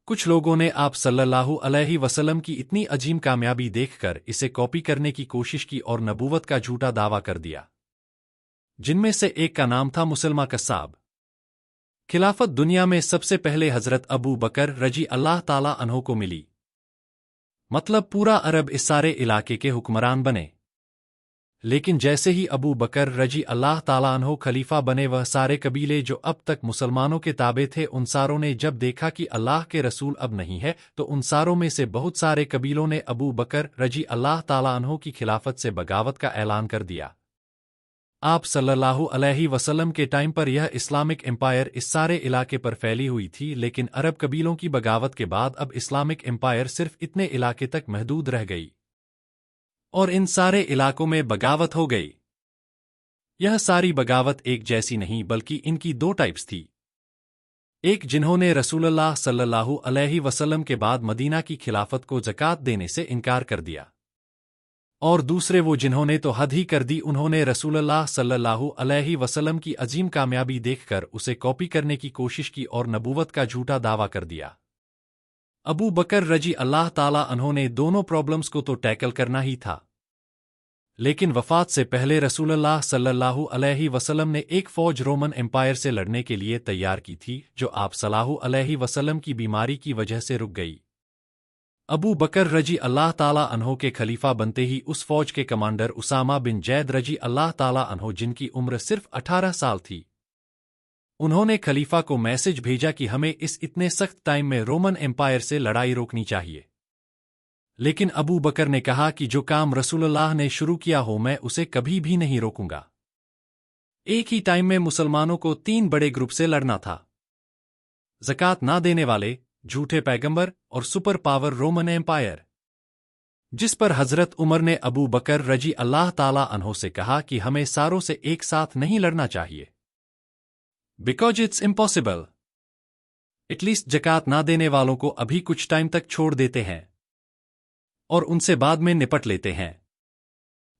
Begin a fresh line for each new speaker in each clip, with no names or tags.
کچھ لوگوں نے آپ صلی اللہ علیہ وسلم کی اتنی عظیم کامیابی دیکھ کر اسے کاپی کرنے کی کوشش کی اور نبوت کا جھوٹا دعویٰ کر دیا، جن میں سے ایک کا نام تھا مسلمہ قصاب۔ خلافت دنیا میں سب سے پہلے حضرت ابو بکر رضی اللہ تعالیٰ عنہ کو ملی، مطلب پورا عرب اس سارے علاقے کے حکمران بنے۔ لیکن جیسے ہی ابو بکر رضی اللہ تعالیٰ عنہ خلیفہ بنے، وہ سارے قبیلے جو اب تک مسلمانوں کے تابع تھے، ان ساروں نے جب دیکھا کہ اللہ کے رسول اب نہیں ہے، تو ان ساروں میں سے بہت سارے قبیلوں نے ابو بکر رضی اللہ تعالیٰ عنہ کی خلافت سے بغاوت کا اعلان کر دیا۔ آپ صلی اللہ علیہ وسلم کے ٹائم پر یہ اسلامک امپائر اس سارے علاقے پر پھیلی ہوئی تھی، لیکن عرب قبیلوں کی بغاوت کے بعد اب اسلامک امپائر صرف اتنے علاقے تک محدود رہ گئی، اور ان سارے علاقوں میں بغاوت ہو گئی۔ یہ ساری بغاوت ایک جیسی نہیں، بلکہ ان کی دو ٹائپس تھی۔ ایک جنہوں نے رسول اللہ صلی اللہ علیہ وسلم کے بعد مدینہ کی خلافت کو زکوٰۃ دینے سے انکار کر دیا، اور دوسرے وہ جنہوں نے تو حد ہی کر دی، انہوں نے رسول اللہ صلی اللہ علیہ وسلم کی عظیم کامیابی دیکھ کر اسے کاپی کرنے کی کوشش کی اور نبوت کا جھوٹا دعویٰ کر دیا۔ ابو بکر رضی اللہ تعالیٰ عنہ نے دونوں پرابلمز کو تو ٹیکل کرنا ہی تھا، لیکن وفات سے پہلے رسول اللہ صلی اللہ علیہ وسلم نے ایک فوج رومن امپائر سے لڑنے کے لیے تیار کی تھی، جو آپ صلی اللہ علیہ وسلم کی بیماری کی وجہ سے رک گئی۔ ابو بکر رضی اللہ تعالیٰ عنہ کے خلیفہ بنتے ہی اس فوج کے کمانڈر اسامہ بن زید رضی اللہ تعالیٰ عنہ، جن کی عمر صرف 18 سال تھی، انہوں نے خلیفہ کو میسج بھیجا کہ ہمیں اس اتنے سخت ٹائم میں رومن امپائر سے لڑائی روکنی چاہیے۔ لیکن ابو بکر نے کہا کہ جو کام رسول اللہ نے شروع کیا ہو میں اسے کبھی بھی نہیں روکوں گا۔ ایک ہی ٹائم میں مسلمانوں کو 3 بڑے گروپ سے لڑنا تھا: زکوٰۃ نہ دینے والے، جھوٹے پیغمبر، اور سپر پاور رومن امپائر، جس پر حضرت عمر نے ابو بکر رضی اللہ تعالیٰ عنہ سے کہا کہ ہمیں ساروں سے ایک ساتھ نہیں لڑنا چاہیے، because it's impossible. At least زکوٰۃ نہ دینے والوں کو ابھی کچھ ٹائم تک چھوڑ دیتے ہیں اور ان سے بعد میں نپٹ لیتے ہیں۔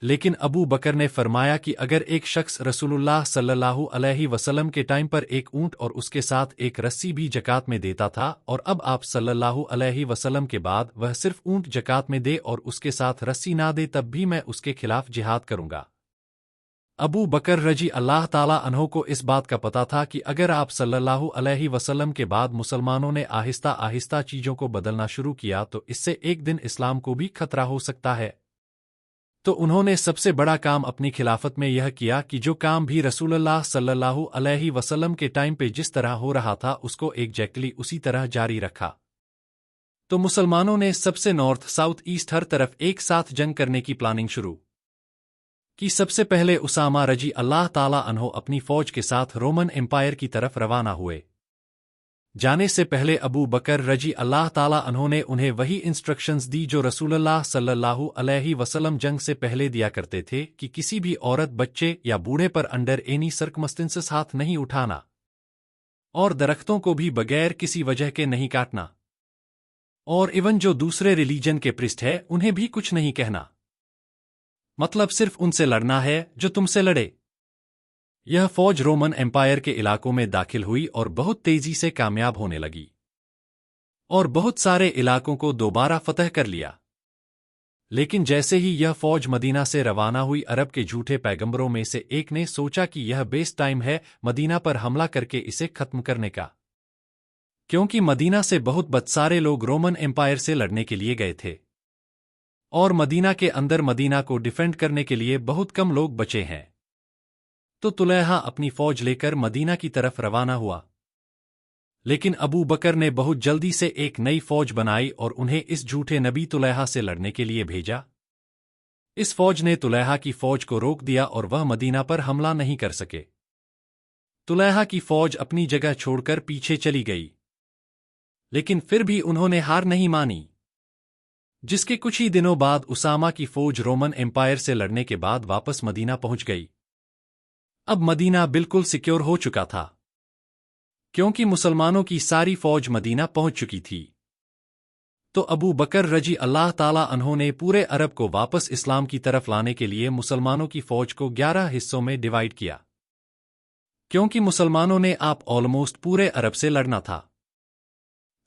لیکن ابو بکر نے فرمایا کہ اگر ایک شخص رسول اللہ صلی اللہ علیہ وسلم کے ٹائم پر ایک اونٹ اور اس کے ساتھ ایک رسی بھی زکوٰۃ میں دیتا تھا، اور اب آپ صلی اللہ علیہ وسلم کے بعد وہ صرف اونٹ زکوٰۃ میں دے اور اس کے ساتھ رسی نہ دے، تب بھی میں اس کے خلاف جہاد کروں گا۔ ابو بکر رضی اللہ تعالیٰ عنہ کو اس بات کا پتہ تھا کہ اگر آپ صلی اللہ علیہ وسلم کے بعد مسلمانوں نے آہستہ آہستہ چیزوں کو بدلنا شروع کیا تو اس سے ایک دن اسلام کو بھی خطرہ ہو سکتا ہے۔ تو انہوں نے سب سے بڑا کام اپنی خلافت میں یہ کیا کہ جو کام بھی رسول اللہ صلی اللہ علیہ وسلم کے ٹائم پہ جس طرح ہو رہا تھا اس کو ایگزیکٹلی اسی طرح جاری رکھا۔ تو مسلمانوں نے سب سے نارتھ ساؤتھ ایسٹ ہر طرف ایک ساتھ جنگ کرنے کی پلاننگ شروع کی۔ سب سے پہلے اسامہ رضی اللہ تعالیٰ عنہ اپنی فوج کے ساتھ رومن امپائر کی طرف روانہ ہوئے۔ جانے سے پہلے ابو بکر رضی اللہ تعالیٰ عنہ نے انہیں وہی انسٹرکشنز دی جو رسول اللہ صلی اللہ علیہ وسلم جنگ سے پہلے دیا کرتے تھے کہ کسی بھی عورت، بچے یا بوڑھے پر انڈر اینی سرکمسٹنسز ہاتھ نہیں اٹھانا، اور درختوں کو بھی بغیر کسی وجہ کے نہیں کاٹنا، اور ایون جو دوسرے ریلیجن کے پرسٹ ہے انہیں بھی کچھ نہیں کہنا، مطلب صرف ان سے لڑنا ہے جو تم سے لڑے۔ یہ فوج رومن امپائر کے علاقوں میں داخل ہوئی اور بہت تیزی سے کامیاب ہونے لگی، اور بہت سارے علاقوں کو دوبارہ فتح کر لیا۔ لیکن جیسے ہی یہ فوج مدینہ سے روانہ ہوئی، عرب کے جھوٹے پیغمبروں میں سے ایک نے سوچا کہ یہ بیسٹ ٹائم ہے مدینہ پر حملہ کر کے اسے ختم کرنے کا، کیونکہ مدینہ سے بہت بہت سارے لوگ رومن امپائر سے لڑنے کے لیے گئے تھے، اور مدینہ کے اندر مدینہ کو ڈیفینڈ کرنے کے لیے بہت کم لوگ بچے ہیں۔ تو طلحہ اپنی فوج لے کر مدینہ کی طرف روانہ ہوا، لیکن ابو بکر نے بہت جلدی سے ایک نئی فوج بنائی اور انہیں اس جھوٹے نبی طلحہ سے لڑنے کے لیے بھیجا۔ اس فوج نے طلحہ کی فوج کو روک دیا اور وہ مدینہ پر حملہ نہیں کر سکے۔ طلحہ کی فوج اپنی جگہ چھوڑ کر پیچھے چلی گئی، لیکن پھر بھی انہوں نے ہار نہیں مانی، جس کے کچھ ہی دنوں بعد اسامہ کی فوج رومن امپائر سے لڑنے کے بعد واپس مدینہ پہنچ گئی۔ اب مدینہ بالکل سیکیور ہو چکا تھا، کیونکہ مسلمانوں کی ساری فوج مدینہ پہنچ چکی تھی۔ تو ابو بکر رضی اللہ تعالیٰ عنہ نے پورے عرب کو واپس اسلام کی طرف لانے کے لیے مسلمانوں کی فوج کو 11 حصوں میں ڈیوائیڈ کیا، کیونکہ مسلمانوں نے آپ آلموسٹ پورے عرب سے لڑنا تھا۔